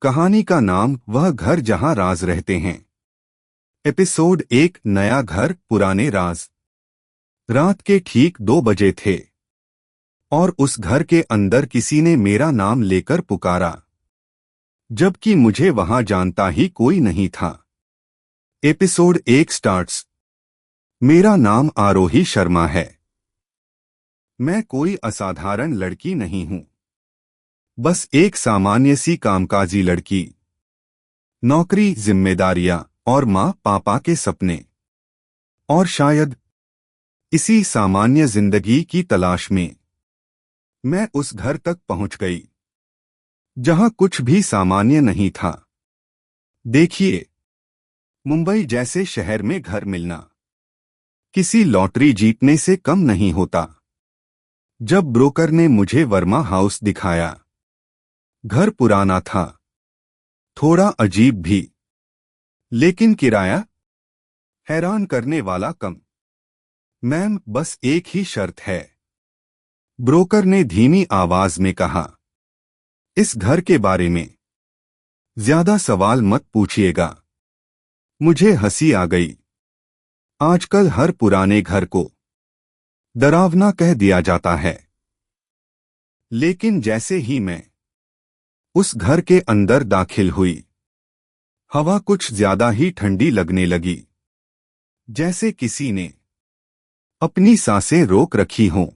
कहानी का नाम वह घर जहां राज रहते हैं। एपिसोड 1 नया घर पुराने राज। रात के ठीक 2 बजे थे और उस घर के अंदर किसी ने मेरा नाम लेकर पुकारा, जबकि मुझे वहां जानता ही कोई नहीं था। Episode 1 starts. मेरा नाम आरोही शर्मा है। मैं कोई असाधारण लड़की नहीं हूं, बस एक सामान्य सी कामकाजी लड़की। नौकरी, जिम्मेदारियां और माँ पापा के सपने। और शायद इसी सामान्य जिंदगी की तलाश में मैं उस घर तक पहुंच गई जहां कुछ भी सामान्य नहीं था। देखिए, मुंबई जैसे शहर में घर मिलना किसी लॉटरी जीतने से कम नहीं होता। जब ब्रोकर ने मुझे वर्मा हाउस दिखाया, घर पुराना था, थोड़ा अजीब भी, लेकिन किराया हैरान करने वाला कम। मैम, बस एक ही शर्त है, ब्रोकर ने धीमी आवाज में कहा। इस घर के बारे में ज्यादा सवाल मत पूछिएगा। मुझे हंसी आ गई। आजकल हर पुराने घर को डरावना कह दिया जाता है, लेकिन जैसे ही मैं उस घर के अंदर दाखिल हुई, हवा कुछ ज्यादा ही ठंडी लगने लगी, जैसे किसी ने अपनी सांसें रोक रखी हों।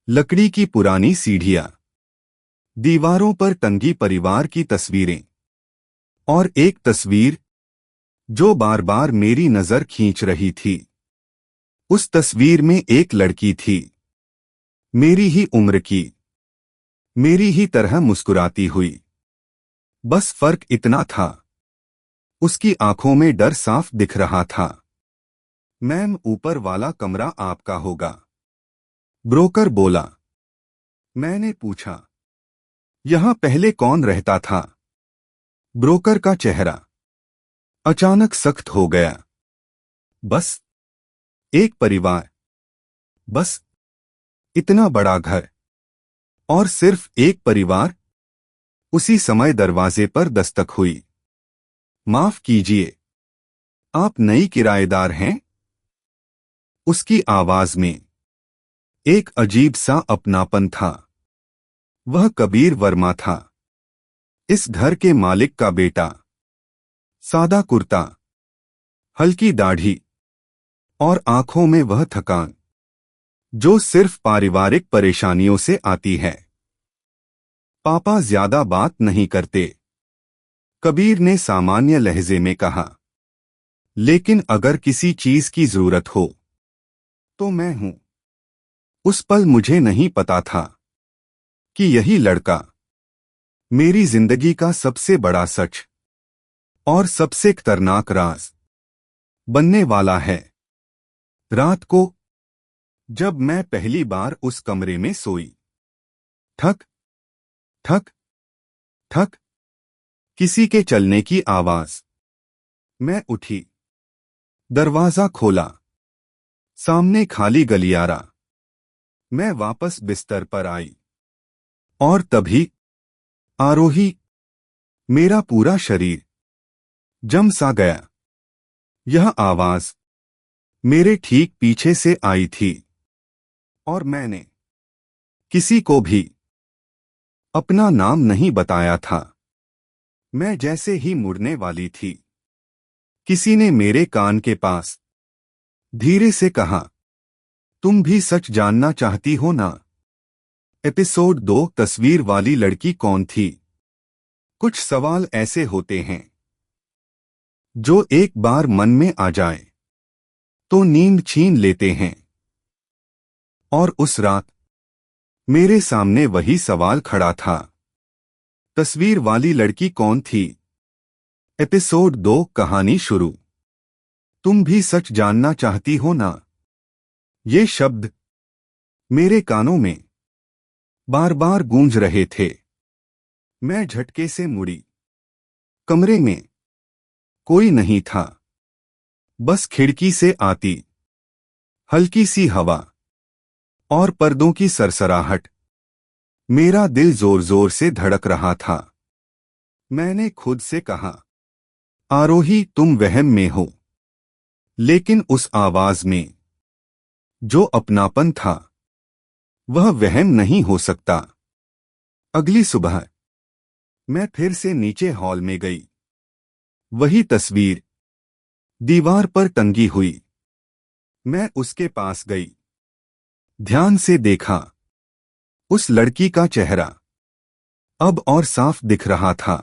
लकड़ी की पुरानी सीढ़ियां, दीवारों पर टंगी परिवार की तस्वीरें, और एक तस्वीर जो बार बार मेरी नजर खींच रही थी। उस तस्वीर में एक लड़की थी, मेरी ही उम्र की, मेरी ही तरह मुस्कुराती हुई। बस फर्क इतना था, उसकी आंखों में डर साफ दिख रहा था। मैम, ऊपर वाला कमरा आपका होगा, ब्रोकर बोला। मैंने पूछा, यहां पहले कौन रहता था? ब्रोकर का चेहरा अचानक सख्त हो गया। बस एक परिवार, बस इतना बड़ा घर, और सिर्फ एक परिवार। उसी समय दरवाजे पर दस्तक हुई। माफ कीजिए, आप नई किराएदार हैं? उसकी आवाज में एक अजीब सा अपनापन था। वह कबीर वर्मा था, इस घर के मालिक का बेटा। सादा कुर्ता, हल्की दाढ़ी और आंखों में वह थकान जो सिर्फ पारिवारिक परेशानियों से आती है। पापा ज्यादा बात नहीं करते, कबीर ने सामान्य लहजे में कहा, लेकिन अगर किसी चीज की जरूरत हो तो मैं हूं। उस पल मुझे नहीं पता था कि यही लड़का मेरी जिंदगी का सबसे बड़ा सच और सबसे खतरनाक राज बनने वाला है। रात को जब मैं पहली बार उस कमरे में सोई, ठक ठक ठक, किसी के चलने की आवाज। मैं उठी, दरवाजा खोला, सामने खाली गलियारा। मैं वापस बिस्तर पर आई, और तभी आरोही, मेरा पूरा शरीर जम सा गया। यह आवाज मेरे ठीक पीछे से आई थी, और मैंने किसी को भी अपना नाम नहीं बताया था। मैं जैसे ही मुड़ने वाली थी, किसी ने मेरे कान के पास धीरे से कहा, तुम भी सच जानना चाहती हो ना? एपिसोड 2 तस्वीर वाली लड़की कौन थी? कुछ सवाल ऐसे होते हैं जो एक बार मन में आ जाए तो नींद छीन लेते हैं। और उस रात मेरे सामने वही सवाल खड़ा था। तस्वीर वाली लड़की कौन थी? एपिसोड 2 कहानी शुरू। तुम भी सच जानना चाहती हो ना? ये शब्द मेरे कानों में बार बार गूंज रहे थे। मैं झटके से मुड़ी। कमरे में कोई नहीं था, बस खिड़की से आती हल्की सी हवा और पर्दों की सरसराहट। मेरा दिल जोर जोर से धड़क रहा था। मैंने खुद से कहा, आरोही तुम वहम में हो। लेकिन उस आवाज में जो अपनापन था वह वहम नहीं हो सकता। अगली सुबह मैं फिर से नीचे हॉल में गई। वही तस्वीर दीवार पर टंगी हुई। मैं उसके पास गई, ध्यान से देखा। उस लड़की का चेहरा अब और साफ दिख रहा था।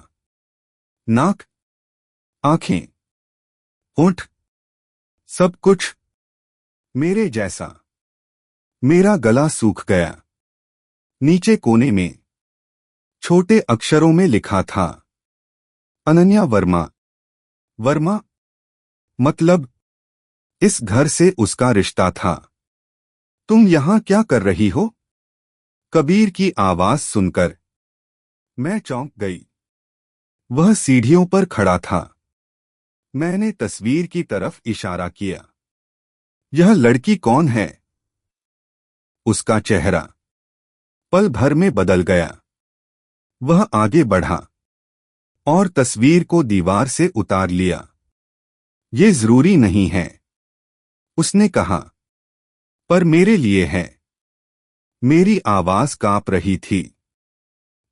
नाक, आंखें, होंठ, सब कुछ मेरे जैसा। मेरा गला सूख गया। नीचे कोने में छोटे अक्षरों में लिखा था, अनन्या वर्मा। वर्मा मतलब इस घर से उसका रिश्ता था। तुम यहां क्या कर रही हो? कबीर की आवाज सुनकर मैं चौंक गई। वह सीढ़ियों पर खड़ा था। मैंने तस्वीर की तरफ इशारा किया। यह लड़की कौन है? उसका चेहरा पल भर में बदल गया। वह आगे बढ़ा और तस्वीर को दीवार से उतार लिया। ये जरूरी नहीं है, उसने कहा, पर मेरे लिए है। मेरी आवाज कांप रही थी।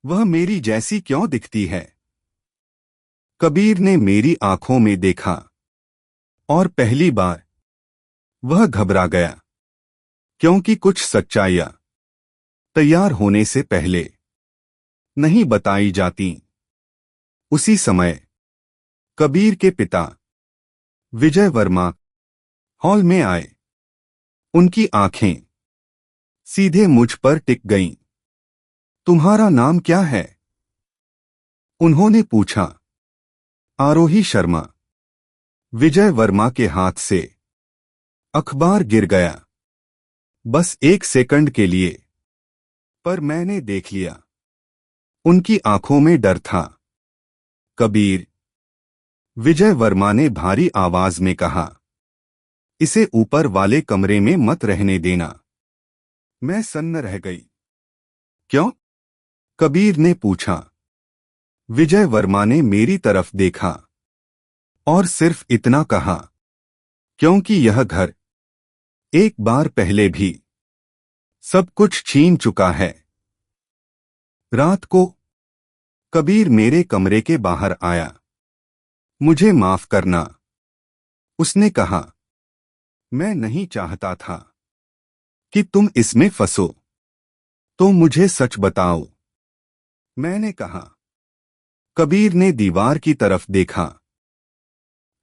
वह मेरी जैसी क्यों दिखती है? कबीर ने मेरी आंखों में देखा और पहली बार वह घबरा गया, क्योंकि कुछ सच्चाइयां तैयार होने से पहले नहीं बताई जाती। उसी समय कबीर के पिता विजय वर्मा हॉल में आए। उनकी आंखें सीधे मुझ पर टिक गईं। तुम्हारा नाम क्या है? उन्होंने पूछा। आरोही शर्मा। विजय वर्मा के हाथ से अखबार गिर गया। बस एक सेकंड के लिए, पर मैंने देख लिया। उनकी आंखों में डर था। कबीर, विजय वर्मा ने भारी आवाज में कहा, इसे ऊपर वाले कमरे में मत रहने देना। मैं सन्न रह गई। क्यों? कबीर ने पूछा। विजय वर्मा ने मेरी तरफ देखा और सिर्फ इतना कहा, क्योंकि यह घर एक बार पहले भी सब कुछ छीन चुका है। रात को कबीर मेरे कमरे के बाहर आया। मुझे माफ करना, उसने कहा। मैं नहीं चाहता था कि तुम इसमें फंसो। तो मुझे सच बताओ, मैंने कहा। कबीर ने दीवार की तरफ देखा।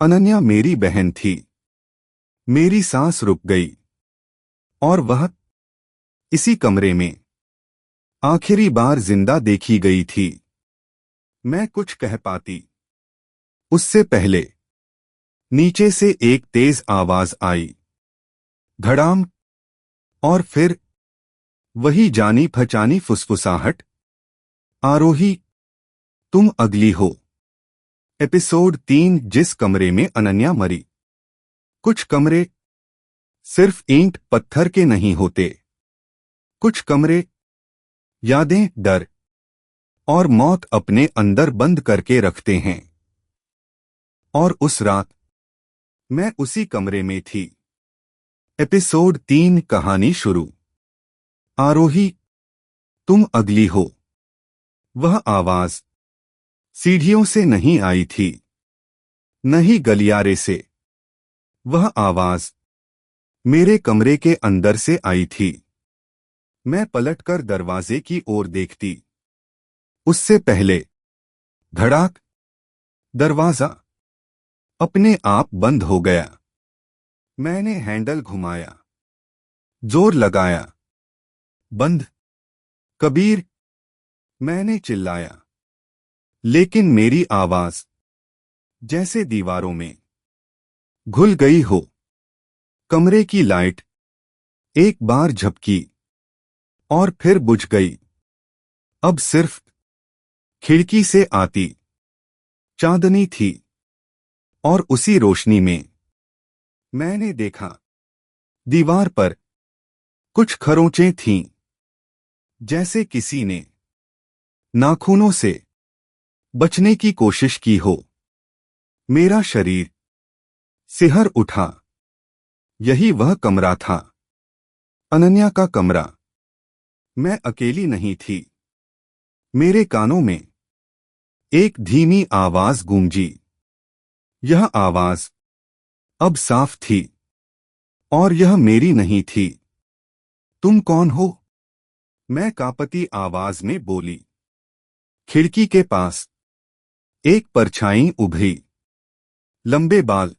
अनन्या मेरी बहन थी। मेरी सांस रुक गई और वह इसी कमरे में आखिरी बार जिंदा देखी गई थी। मैं कुछ कह पाती उससे पहले नीचे से एक तेज आवाज आई, धड़ाम। और फिर वही जानी पहचानी फुसफुसाहट, आरोही तुम अगली हो। एपिसोड 3। जिस कमरे में अनन्या मरी। कुछ कमरे सिर्फ ईंट पत्थर के नहीं होते। कुछ कमरे यादें, डर और मौत अपने अंदर बंद करके रखते हैं। और उस रात मैं उसी कमरे में थी। एपिसोड 3। कहानी शुरू। आरोही तुम अगली हो। वह आवाज सीढ़ियों से नहीं आई थी, न ही गलियारे से। वह आवाज मेरे कमरे के अंदर से आई थी। मैं पलटकर दरवाजे की ओर देखती। उससे पहले धड़ाक, दरवाजा अपने आप बंद हो गया। मैंने हैंडल घुमाया, जोर लगाया, बंद। कबीर, मैंने चिल्लाया, लेकिन मेरी आवाज जैसे दीवारों में घुल गई हो। कमरे की लाइट एक बार झपकी और फिर बुझ गई। अब सिर्फ खिड़की से आती चांदनी थी और उसी रोशनी में मैंने देखा दीवार पर कुछ खरोंचें थीं, जैसे किसी ने नाखूनों से बचने की कोशिश की हो। मेरा शरीर सिहर उठा। यही वह कमरा था, अनन्या का कमरा। मैं अकेली नहीं थी। मेरे कानों में एक धीमी आवाज गूंजी। यह आवाज अब साफ थी, और यह मेरी नहीं थी। तुम कौन हो? मैं कांपती आवाज में बोली। खिड़की के पास एक परछाई उभरी। लंबे बाल,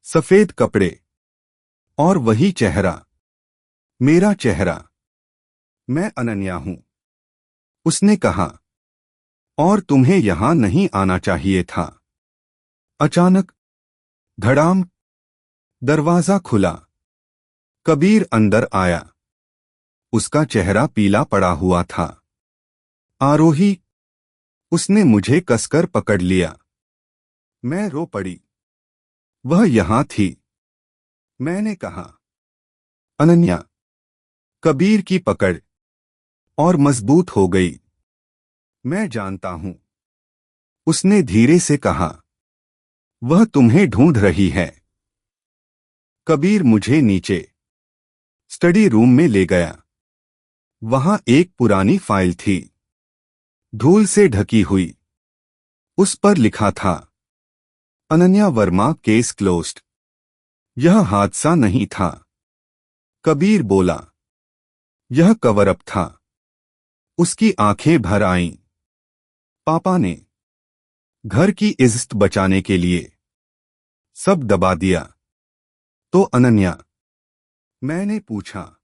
सफेद कपड़े, और वही चेहरा, मेरा चेहरा। मैं अनन्या हूं, उसने कहा। और तुम्हें यहां नहीं आना चाहिए था। अचानक धड़ाम, दरवाजा खुला। कबीर अंदर आया। उसका चेहरा पीला पड़ा हुआ था। आरोही, उसने मुझे कसकर पकड़ लिया। मैं रो पड़ी। वह यहां थी। मैंने कहा, अनन्या। कबीर की पकड़ और मजबूत हो गई। मैं जानता हूं, उसने धीरे से कहा। वह तुम्हें ढूंढ रही है। कबीर मुझे नीचे स्टडी रूम में ले गया। वहां एक पुरानी फाइल थी, धूल से ढकी हुई। उस पर लिखा था, अनन्या वर्मा केस क्लोज्ड। यह हादसा नहीं था, कबीर बोला। यह कवर अप था। उसकी आंखें भर आईं। पापा ने घर की इज्जत बचाने के लिए सब दबा दिया। तो अनन्या? मैंने पूछा।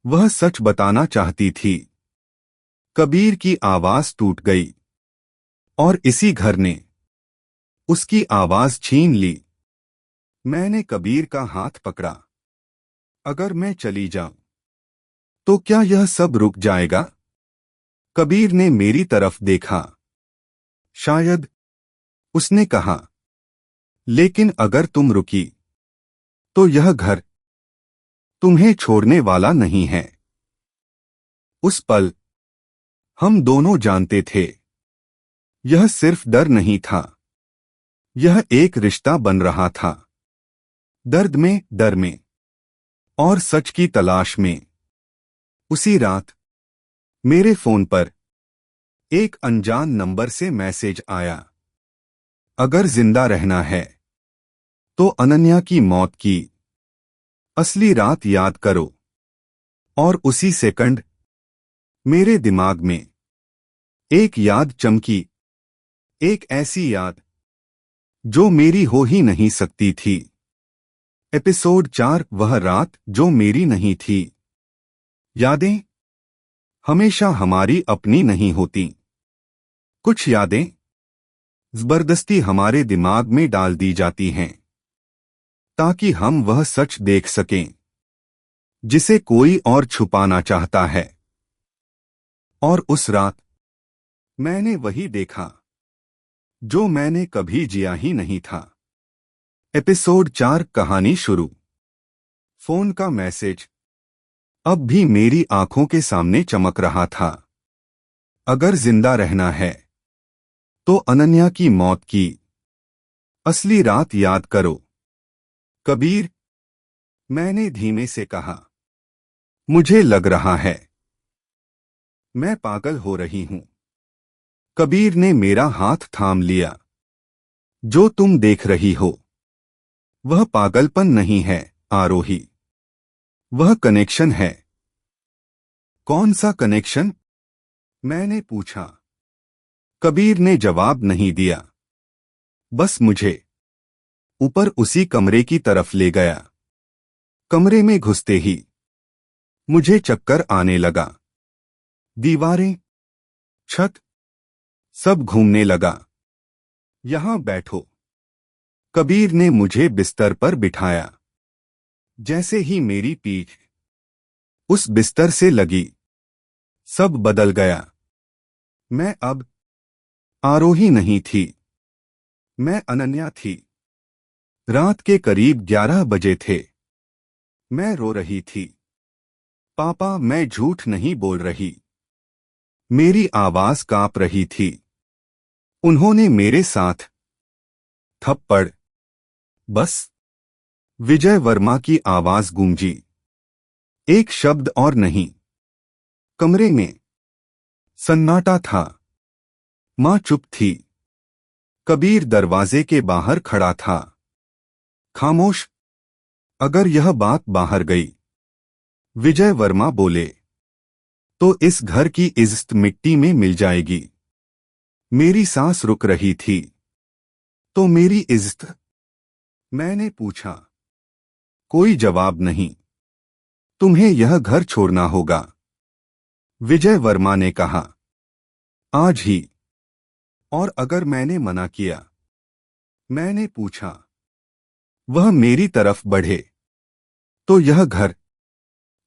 वह सच बताना चाहती थी। कबीर की आवाज टूट गई, और इसी घर ने उसकी आवाज छीन ली। मैंने कबीर का हाथ पकड़ा। अगर मैं चली जाऊं, तो क्या यह सब रुक जाएगा? कबीर ने मेरी तरफ देखा। शायद, उसने कहा। लेकिन अगर तुम रुकी, तो यह घर तुम्हें छोड़ने वाला नहीं है। उस पल हम दोनों जानते थे, यह सिर्फ डर नहीं था, यह एक रिश्ता बन रहा था। दर्द में, डर में, और सच की तलाश में। उसी रात मेरे फोन पर एक अनजान नंबर से मैसेज आया। अगर जिंदा रहना है, तो अनन्या की मौत की असली रात याद करो। और उसी सेकंड मेरे दिमाग में एक याद चमकी। एक ऐसी याद जो मेरी हो ही नहीं सकती थी। एपिसोड 4, वह रात जो मेरी नहीं थी। यादें हमेशा हमारी अपनी नहीं होती। कुछ यादें जबरदस्ती हमारे दिमाग में डाल दी जाती हैं, ताकि हम वह सच देख सकें जिसे कोई और छुपाना चाहता है। और उस रात मैंने वही देखा जो मैंने कभी जिया ही नहीं था। एपिसोड 4, कहानी शुरू। फोन का मैसेज अब भी मेरी आंखों के सामने चमक रहा था। अगर जिंदा रहना है, तो अनन्या की मौत की असली रात याद करो। कबीर, मैंने धीमे से कहा। मुझे लग रहा है मैं पागल हो रही हूं। कबीर ने मेरा हाथ थाम लिया। जो तुम देख रही हो, वह पागलपन नहीं है, आरोही। वह कनेक्शन है। कौन सा कनेक्शन? मैंने पूछा। कबीर ने जवाब नहीं दिया, बस मुझे ऊपर उसी कमरे की तरफ ले गया। कमरे में घुसते ही मुझे चक्कर आने लगा। दीवारें, छत, सब घूमने लगा। यहां बैठो। कबीर ने मुझे बिस्तर पर बिठाया। जैसे ही मेरी पीठ उस बिस्तर से लगी, सब बदल गया। मैं अब आरोही नहीं थी, मैं अनन्या थी। रात के करीब 11 बजे थे। मैं रो रही थी। पापा, मैं झूठ नहीं बोल रही। मेरी आवाज कांप रही थी। उन्होंने मेरे साथ थप्पड़। बस। विजय वर्मा की आवाज गूंजी। एक शब्द और नहीं। कमरे में सन्नाटा था। मां चुप थी। कबीर दरवाजे के बाहर खड़ा था। खामोश। अगर यह बात बाहर गई, विजय वर्मा बोले, तो इस घर की इज्जत मिट्टी में मिल जाएगी। मेरी सांस रुक रही थी। तो मेरी इज्जत? मैंने पूछा। कोई जवाब नहीं। तुम्हें यह घर छोड़ना होगा, विजय वर्मा ने कहा। आज ही। और अगर मैंने मना किया? मैंने पूछा। वह मेरी तरफ बढ़े, तो यह घर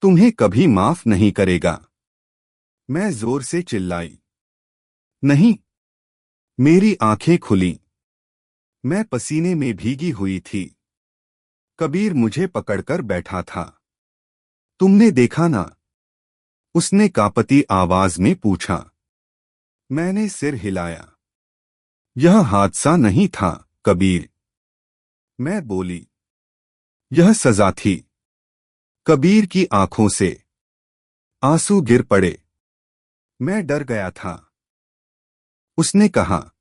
तुम्हें कभी माफ नहीं करेगा। मैं जोर से चिल्लाई। नहीं। मेरी आंखें खुलीं। मैं पसीने में भीगी हुई थी। कबीर मुझे पकड़कर बैठा था। तुमने देखा ना? उसने कांपती आवाज में पूछा। मैंने सिर हिलाया। यह हादसा नहीं था, कबीर। मैं बोली। यह सजा थी। कबीर की आंखों से आंसू गिर पड़े। मैं डर गया था। उसने कहा,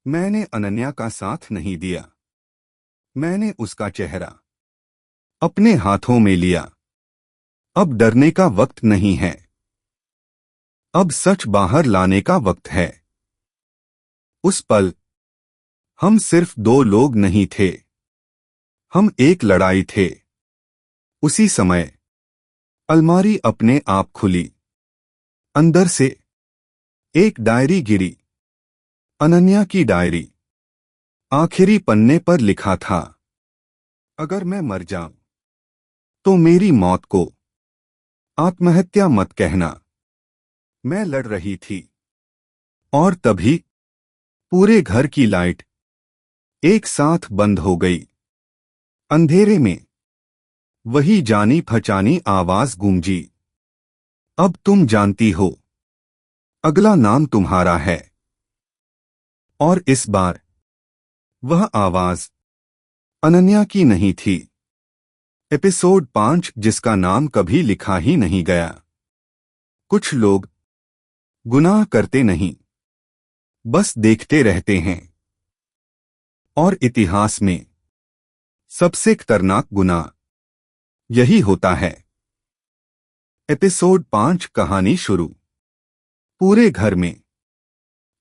मैंने अनन्या का साथ नहीं दिया। मैंने उसका चेहरा अपने हाथों में लिया। अब डरने का वक्त नहीं है। अब सच बाहर लाने का वक्त है। उस पल हम सिर्फ दो लोग नहीं थे, हम एक लड़ाई थे। उसी समय अलमारी अपने आप खुली। अंदर से एक डायरी गिरी। अनन्या की डायरी। आखिरी पन्ने पर लिखा था, अगर मैं मर जाऊं तो मेरी मौत को आत्महत्या मत कहना। मैं लड़ रही थी। और तभी पूरे घर की लाइट एक साथ बंद हो गई। अंधेरे में वही जानी पहचानी आवाज गूंजी। अब तुम जानती हो, अगला नाम तुम्हारा है। और इस बार वह आवाज अनन्या की नहीं थी। एपिसोड 5, जिसका नाम कभी लिखा ही नहीं गया। कुछ लोग गुनाह करते नहीं, बस देखते रहते हैं। और इतिहास में सबसे खतरनाक गुनाह यही होता है। एपिसोड 5, कहानी शुरू। पूरे घर में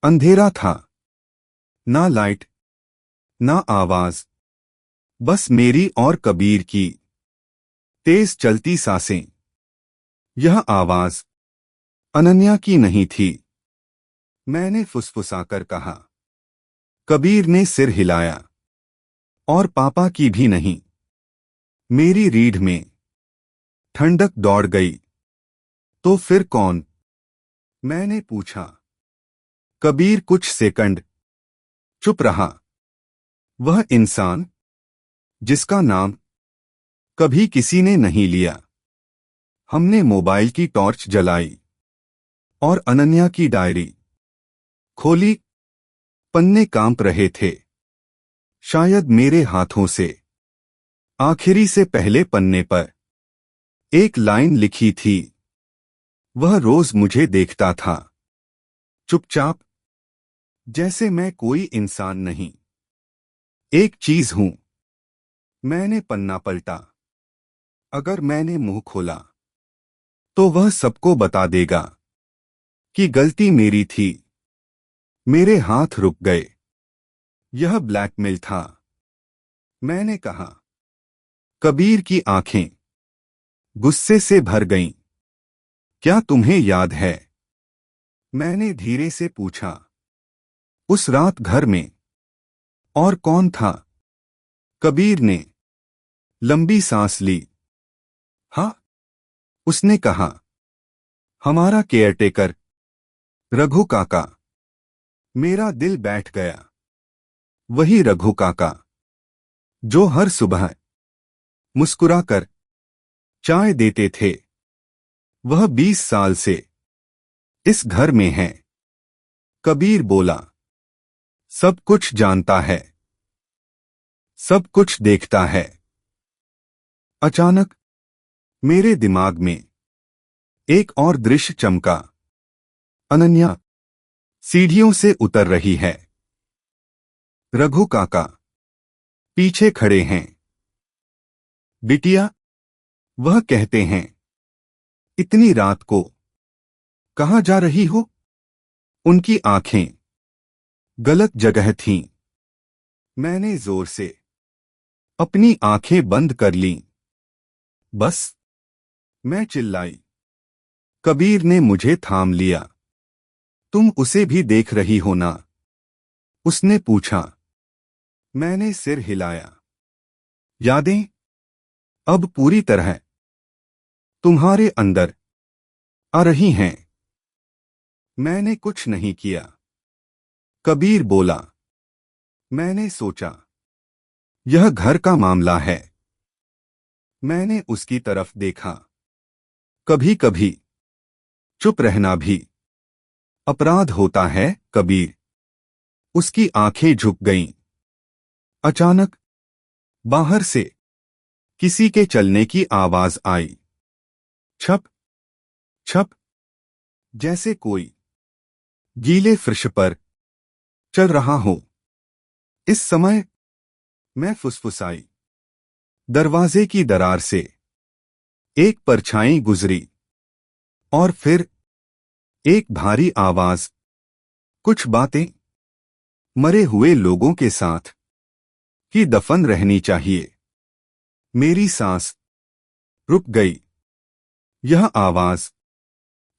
अंधेरा था। ना लाइट, ना आवाज, बस मेरी और कबीर की तेज चलती सांसें। यह आवाज अनन्या की नहीं थी। मैंने फुसफुसाकर कहा। कबीर ने सिर हिलाया। और पापा की भी नहीं। मेरी रीढ़ में ठंडक दौड़ गई। तो फिर कौन? मैंने पूछा। कबीर कुछ सेकंड चुप रहा। वह इंसान जिसका नाम कभी किसी ने नहीं लिया। हमने मोबाइल की टॉर्च जलाई और अनन्या की डायरी खोली। पन्ने कांप रहे थे, शायद मेरे हाथों से। आखिरी से पहले पन्ने पर एक लाइन लिखी थी, वह रोज मुझे देखता था, चुपचाप, जैसे मैं कोई इंसान नहीं, एक चीज हूं। मैंने पन्ना पलटा। अगर मैंने मुंह खोला तो वह सबको बता देगा कि गलती मेरी थी। मेरे हाथ रुक गए। यह ब्लैकमेल था। मैंने कहा। कबीर की आंखें गुस्से से भर गईं। क्या तुम्हें याद है? मैंने धीरे से पूछा। उस रात घर में और कौन था? कबीर ने लंबी सांस ली। हाँ, उसने कहा, हमारा केयरटेकर रघु काका। मेरा दिल बैठ गया। वही रघु काका जो हर सुबह मुस्कुराकर चाय देते थे। वह 20 साल से इस घर में है। कबीर बोला। सब कुछ जानता है, सब कुछ देखता है। अचानक मेरे दिमाग में एक और दृश्य चमका। अनन्या सीढ़ियों से उतर रही है। रघु काका पीछे खड़े हैं। बिटिया, वह कहते हैं, इतनी रात को कहाँ जा रही हो? उनकी आंखें गलत जगह थीं। मैंने जोर से अपनी आंखें बंद कर लीं। बस, मैं चिल्लाई। कबीर ने मुझे थाम लिया। तुम उसे भी देख रही हो ना? उसने पूछा। मैंने सिर हिलाया। यादें अब पूरी तरह तुम्हारे अंदर आ रही हैं। मैंने कुछ नहीं किया। कबीर बोला। मैंने सोचा, यह घर का मामला है। मैंने उसकी तरफ देखा। कभी कभी चुप रहना भी अपराध होता है, कबीर। उसकी आंखें झुक गईं। अचानक बाहर से किसी के चलने की आवाज आई। छप छप, जैसे कोई गीले फर्श पर चल रहा हो। इस समय मैं फुसफुसाई। दरवाजे की दरार से एक परछाई गुजरी और फिर एक भारी आवाज। कुछ बातें मरे हुए लोगों के साथ ही दफन रहनी चाहिए। मेरी सांस रुक गई। यह आवाज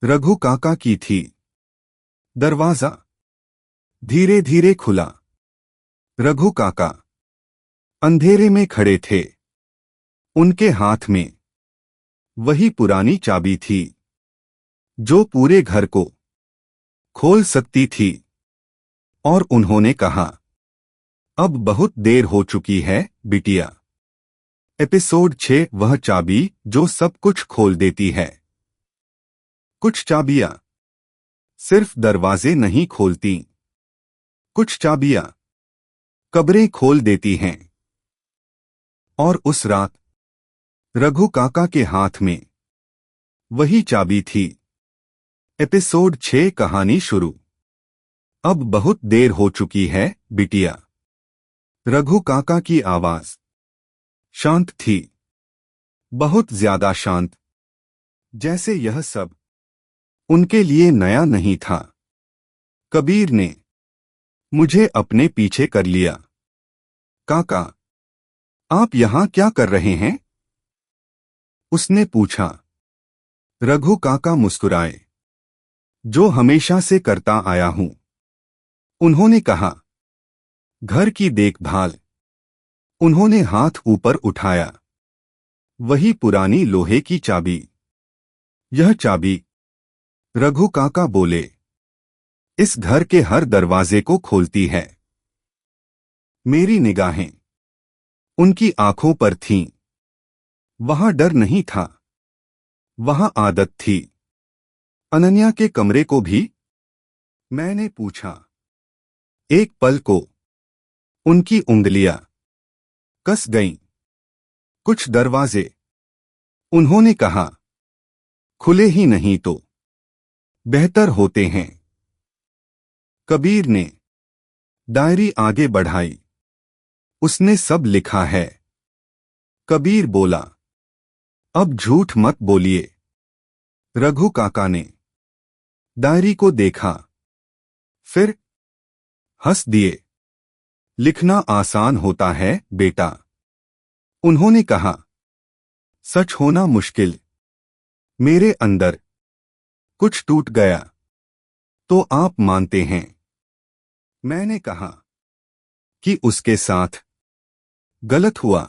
रघु काका की थी। दरवाजा धीरे धीरे खुला। रघु काका अंधेरे में खड़े थे। उनके हाथ में वही पुरानी चाबी थी जो पूरे घर को खोल सकती थी। और उन्होंने कहा, अब बहुत देर हो चुकी है, बिटिया। एपिसोड 6, वह चाबी जो सब कुछ खोल देती है। कुछ चाबियां सिर्फ दरवाजे नहीं खोलती, कुछ चाबियां कब्रें खोल देती हैं। और उस रात रघु काका के हाथ में वही चाबी थी। एपिसोड 6, कहानी शुरू। अब बहुत देर हो चुकी है, बिटिया। रघु काका की आवाज शांत थी, बहुत ज्यादा शांत, जैसे यह सब उनके लिए नया नहीं था। कबीर ने मुझे अपने पीछे कर लिया। काका, आप यहां क्या कर रहे हैं? उसने पूछा। रघु काका मुस्कुराए। जो हमेशा से करता आया हूं, उन्होंने कहा। घर की देखभाल। उन्होंने हाथ ऊपर उठाया। वही पुरानी लोहे की चाबी। यह चाबी, रघु काका बोले, इस घर के हर दरवाजे को खोलती है। मेरी निगाहें उनकी आंखों पर थीं। वहां डर नहीं था, वहां आदत थी। अनन्या के कमरे को भी? मैंने पूछा। एक पल को उनकी उंगलियां कस गईं। कुछ दरवाजे, उन्होंने कहा, खुले ही नहीं तो बेहतर होते हैं। कबीर ने डायरी आगे बढ़ाई। उसने सब लिखा है। कबीर बोला, अब झूठ मत बोलिए। रघु काका ने डायरी को देखा, फिर हंस दिए। लिखना आसान होता है, बेटा। उन्होंने कहा, सच होना मुश्किल। मेरे अंदर कुछ टूट गया तो आप मानते हैं। मैंने कहा कि उसके साथ गलत हुआ।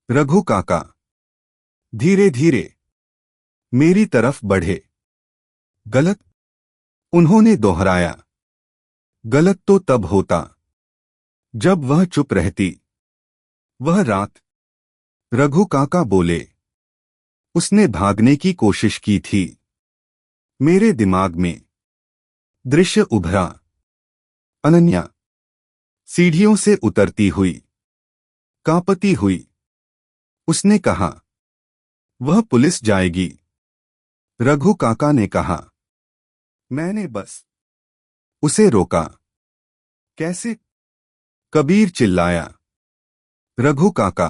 रघु काका धीरे धीरे मेरी तरफ बढ़े। गलत? उन्होंने दोहराया। गलत तो तब होता जब वह चुप रहती। वह रात, रघु काका बोले, उसने भागने की कोशिश की थी। मेरे दिमाग में दृश्य उभरा। अनन्या सीढ़ियों से उतरती हुई, कांपती हुई, उसने कहा, वह पुलिस जाएगी। रघु काका ने कहा। मैंने बस उसे रोका। कैसे? कबीर चिल्लाया। रघु काका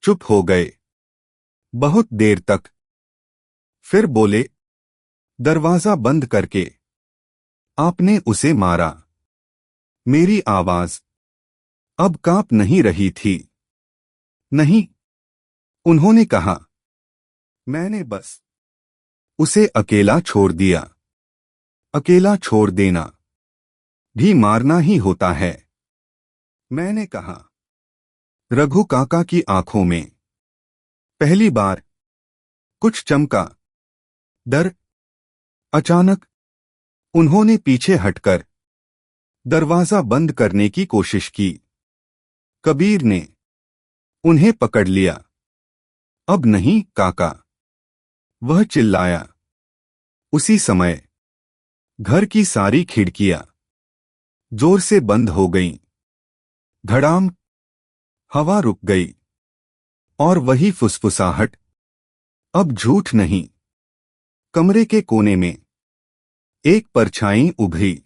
चुप हो गए बहुत देर तक। फिर बोले, दरवाजा बंद करके आपने उसे मारा। मेरी आवाज अब कांप नहीं रही थी। नहीं, उन्होंने कहा, मैंने बस उसे अकेला छोड़ दिया। अकेला छोड़ देना भी मारना ही होता है। मैंने कहा। रघु काका की आंखों में पहली बार कुछ चमका, डर। अचानक उन्होंने पीछे हटकर दरवाजा बंद करने की कोशिश की। कबीर ने उन्हें पकड़ लिया। अब नहीं काका, वह चिल्लाया। उसी समय घर की सारी खिड़कियां जोर से बंद हो गईं। धड़ाम, हवा रुक गई। और वही फुसफुसाहट, अब झूठ नहीं। कमरे के कोने में एक परछाई उभरी।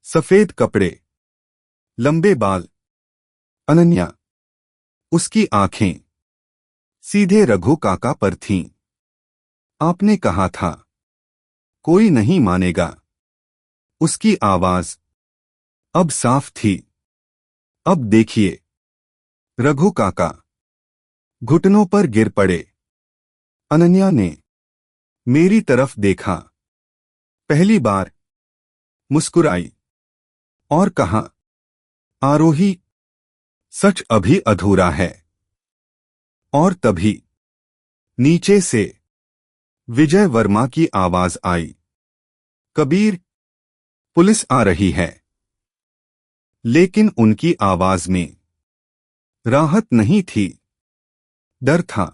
सफेद कपड़े, लंबे बाल, अनन्या। उसकी आंखें सीधे रघु काका पर थीं। आपने कहा था, कोई नहीं मानेगा। उसकी आवाज अब साफ थी। अब देखिए। रघु काका घुटनों पर गिर पड़े। अनन्या ने मेरी तरफ देखा। पहली बार मुस्कुराई और कहा, आरोही, सच अभी अधूरा है। और तभी नीचे से विजय वर्मा की आवाज आई। कबीर, पुलिस आ रही है। लेकिन उनकी आवाज में राहत नहीं थी, डर था।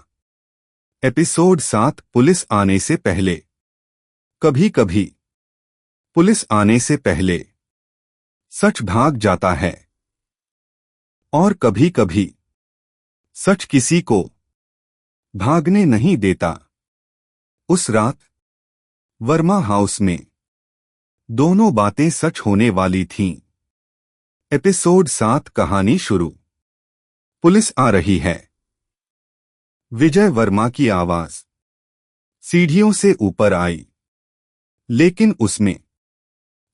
एपिसोड 7 पुलिस आने से पहले। कभी कभी पुलिस आने से पहले सच भाग जाता है। और कभी कभी सच किसी को भागने नहीं देता। उस रात वर्मा हाउस में दोनों बातें सच होने वाली थीं। एपिसोड 7 कहानी शुरू। पुलिस आ रही है। विजय वर्मा की आवाज सीढ़ियों से ऊपर आई। लेकिन उसमें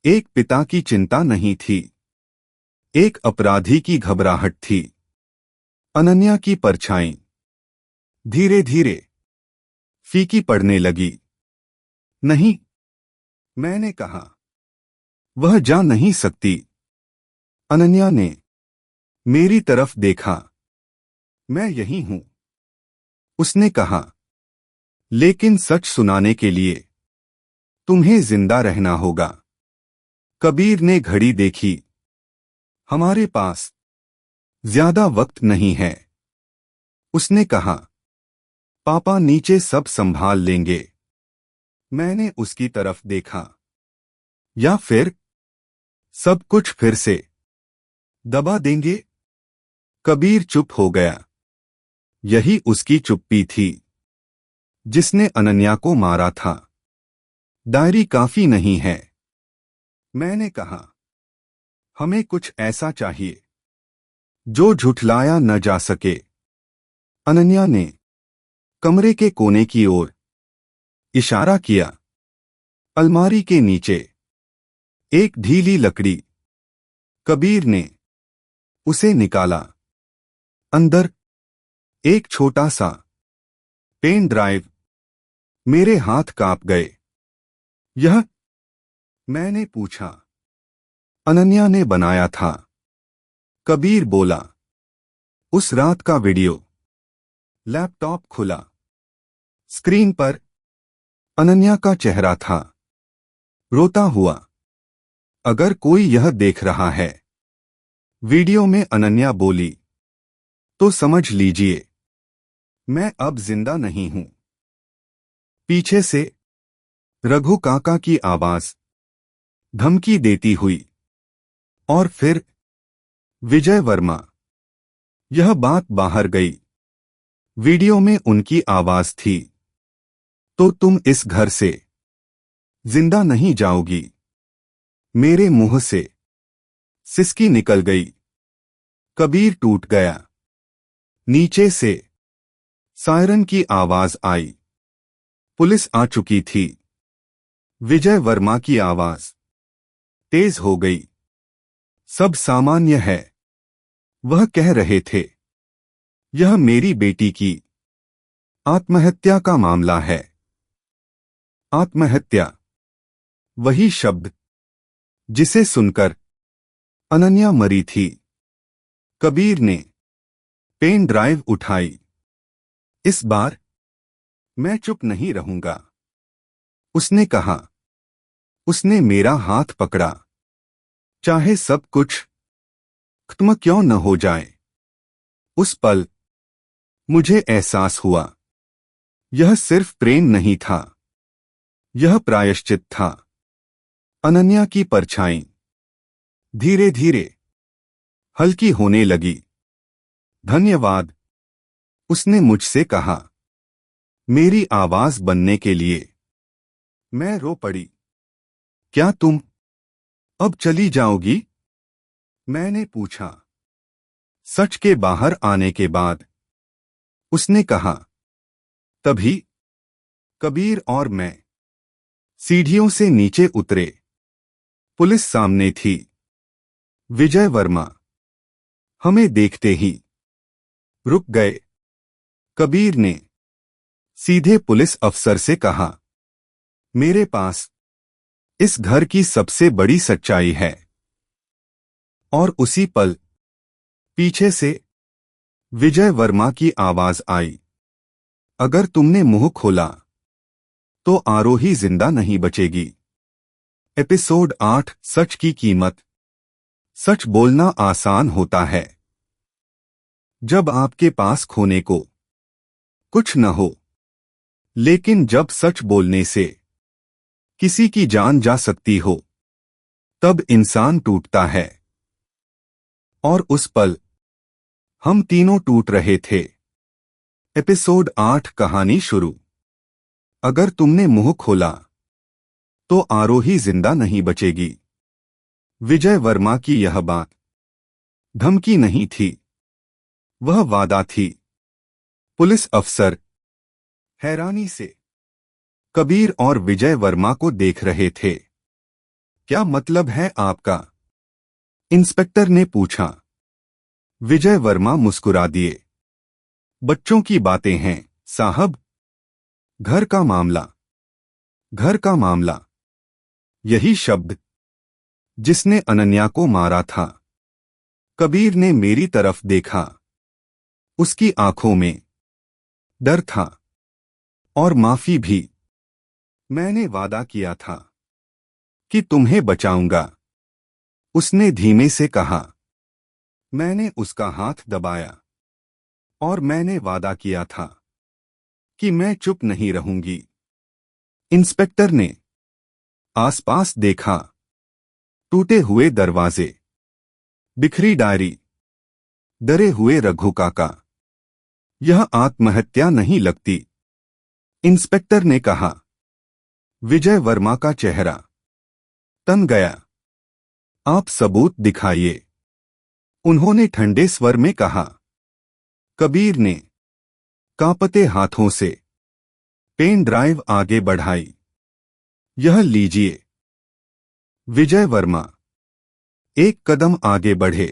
एक पिता की चिंता नहीं थी, एक अपराधी की घबराहट थी। अनन्या की परछाई धीरे धीरे फीकी पड़ने लगी। नहीं, मैंने कहा, वह जा नहीं सकती। अनन्या ने मेरी तरफ देखा। मैं यही हूं, उसने कहा। लेकिन सच सुनाने के लिए तुम्हें जिंदा रहना होगा। कबीर ने घड़ी देखी। हमारे पास ज्यादा वक्त नहीं है, उसने कहा। पापा नीचे सब संभाल लेंगे। मैंने उसकी तरफ देखा। या फिर सब कुछ फिर से दबा देंगे? कबीर चुप हो गया। यही उसकी चुप्पी थी जिसने अनन्या को मारा था। डायरी काफी नहीं है, मैंने कहा। हमें कुछ ऐसा चाहिए जो झुठलाया न जा सके। अनन्या ने कमरे के कोने की ओर इशारा किया। अलमारी के नीचे एक ढीली लकड़ी। कबीर ने उसे निकाला। अंदर एक छोटा सा पेन ड्राइव। मेरे हाथ कांप गए। यह? मैंने पूछा। अनन्या ने बनाया था, कबीर बोला। उस रात का वीडियो। लैपटॉप खुला। स्क्रीन पर अनन्या का चेहरा था, रोता हुआ। अगर कोई यह देख रहा है, वीडियो में अनन्या बोली, तो समझ लीजिए मैं अब जिंदा नहीं हूं। पीछे से रघु काका की आवाज धमकी देती हुई। और फिर विजय वर्मा। यह बात बाहर गई। वीडियो में उनकी आवाज थी। तो तुम इस घर से जिंदा नहीं जाओगी। मेरे मुंह से सिसकी निकल गई। कबीर टूट गया। नीचे से सायरन की आवाज आई। पुलिस आ चुकी थी। विजय वर्मा की आवाज तेज हो गई। सब सामान्य है, वह कह रहे थे। यह मेरी बेटी की आत्महत्या का मामला है। आत्महत्या, वही शब्द जिसे सुनकर अनन्या मरी थी। कबीर ने पेन ड्राइव उठाई। इस बार मैं चुप नहीं रहूंगा, उसने कहा। उसने मेरा हाथ पकड़ा। चाहे सब कुछ खत्म क्यों न हो जाए। उस पल मुझे एहसास हुआ, यह सिर्फ प्रेम नहीं था, यह प्रायश्चित था। अनन्या की परछाई धीरे धीरे हल्की होने लगी। धन्यवाद, उसने मुझसे कहा। मेरी आवाज बनने के लिए। मैं रो पड़ी। क्या तुम अब चली जाओगी? मैंने पूछा। सच के बाहर आने के बाद, उसने कहा। तभी कबीर और मैं सीढ़ियों से नीचे उतरे। पुलिस सामने थी। विजय वर्मा हमें देखते ही रुक गए। कबीर ने सीधे पुलिस अफसर से कहा, मेरे पास इस घर की सबसे बड़ी सच्चाई है। और उसी पल पीछे से विजय वर्मा की आवाज आई। अगर तुमने मुंह खोला तो आरोही जिंदा नहीं बचेगी। एपिसोड 8 सच की कीमत। सच बोलना आसान होता है जब आपके पास खोने को कुछ न हो, लेकिन जब सच बोलने से किसी की जान जा सकती हो, तब इंसान टूटता है। और उस पल हम तीनों टूट रहे थे। एपिसोड 8 कहानी शुरू। अगर तुमने मुंह खोला तो आरोही जिंदा नहीं बचेगी। विजय वर्मा की यह बात धमकी नहीं थी, वह वादा थी। पुलिस अफसर हैरानी से कबीर और विजय वर्मा को देख रहे थे। क्या मतलब है आपका? इंस्पेक्टर ने पूछा। विजय वर्मा मुस्कुरा दिए। बच्चों की बातें हैं साहब। घर का मामला, घर का मामला, यही शब्द जिसने अनन्या को मारा था। कबीर ने मेरी तरफ देखा। उसकी आंखों में डर था और माफी भी। मैंने वादा किया था कि तुम्हें बचाऊंगा, उसने धीमे से कहा। मैंने उसका हाथ दबाया। और मैंने वादा किया था कि मैं चुप नहीं रहूंगी। इंस्पेक्टर ने आसपास देखा। टूटे हुए दरवाजे, बिखरी डायरी, डरे हुए रघु काका। यह आत्महत्या नहीं लगती, इंस्पेक्टर ने कहा। विजय वर्मा का चेहरा तन गया। आप सबूत दिखाइए, उन्होंने ठंडे स्वर में कहा। कबीर ने कांपते हाथों से पेन ड्राइव आगे बढ़ाई। यह लीजिए। विजय वर्मा एक कदम आगे बढ़े।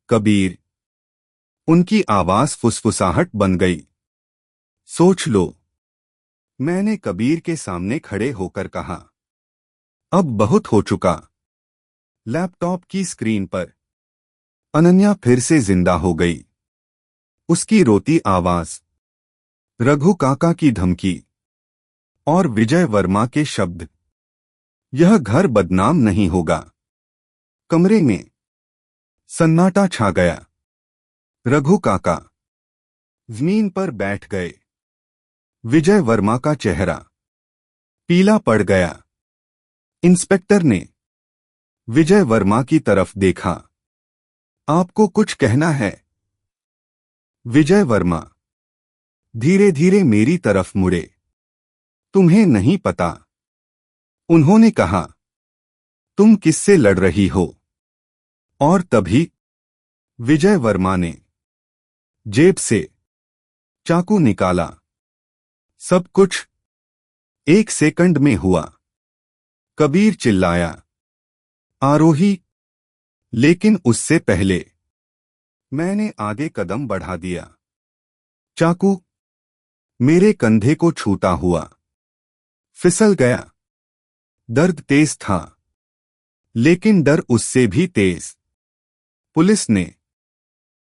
कबीर, उनकी आवाज फुसफुसाहट बन गई। सोच लो, मैंने कबीर के सामने खड़े होकर कहा। अब बहुत हो चुका। लैपटॉप की स्क्रीन पर अनन्या फिर से जिंदा हो गई। उसकी रोती आवाज, रघु काका की धमकी और विजय वर्मा के शब्द। यह घर बदनाम नहीं होगा। कमरे में सन्नाटा छा गया। रघु काका जमीन पर बैठ गए। विजय वर्मा का चेहरा पीला पड़ गया। इंस्पेक्टर ने विजय वर्मा की तरफ देखा। आपको कुछ कहना है? विजय वर्मा धीरे धीरे मेरी तरफ मुड़े। तुम्हें नहीं पता, उन्होंने कहा। तुम किससे लड़ रही हो? और तभी विजय वर्मा ने जेब से चाकू निकाला। सब कुछ 1 सेकंड में हुआ। कबीर चिल्लाया, आरोही, लेकिन उससे पहले मैंने आगे कदम बढ़ा दिया। चाकू मेरे कंधे को छूता हुआ फिसल गया। दर्द तेज था, लेकिन डर उससे भी तेज। पुलिस ने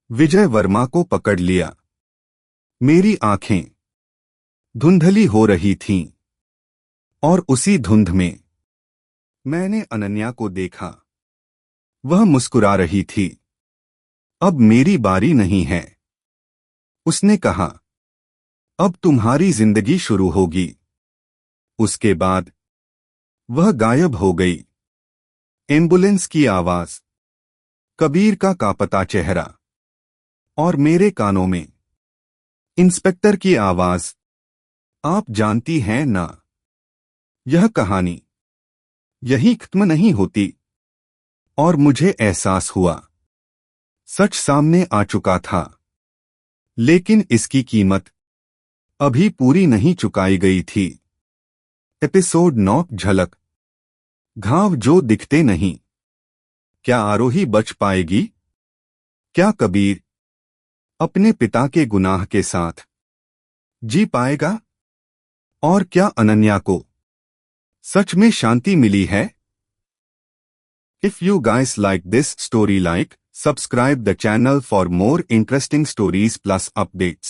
विजय वर्मा को पकड़ लिया। मेरी आंखें धुंधली हो रही थीं, और उसी धुंध में मैंने अनन्या को देखा। वह मुस्कुरा रही थी। अब मेरी बारी नहीं है, उसने कहा। अब तुम्हारी जिंदगी शुरू होगी। उसके बाद वह गायब हो गई। एम्बुलेंस की आवाज, कबीर का कांपता चेहरा, और मेरे कानों में इंस्पेक्टर की आवाज, आप जानती हैं ना, यह कहानी यही खत्म नहीं होती। और मुझे एहसास हुआ, सच सामने आ चुका था, लेकिन इसकी कीमत अभी पूरी नहीं चुकाई गई थी। एपिसोड 9 झलक। घाव जो दिखते नहीं। क्या आरोही बच पाएगी? क्या कबीर अपने पिता के गुनाह के साथ जी पाएगा? और क्या अनन्या को सच में शांति मिली है? If you guys like this story, like, subscribe the channel for more interesting stories plus updates.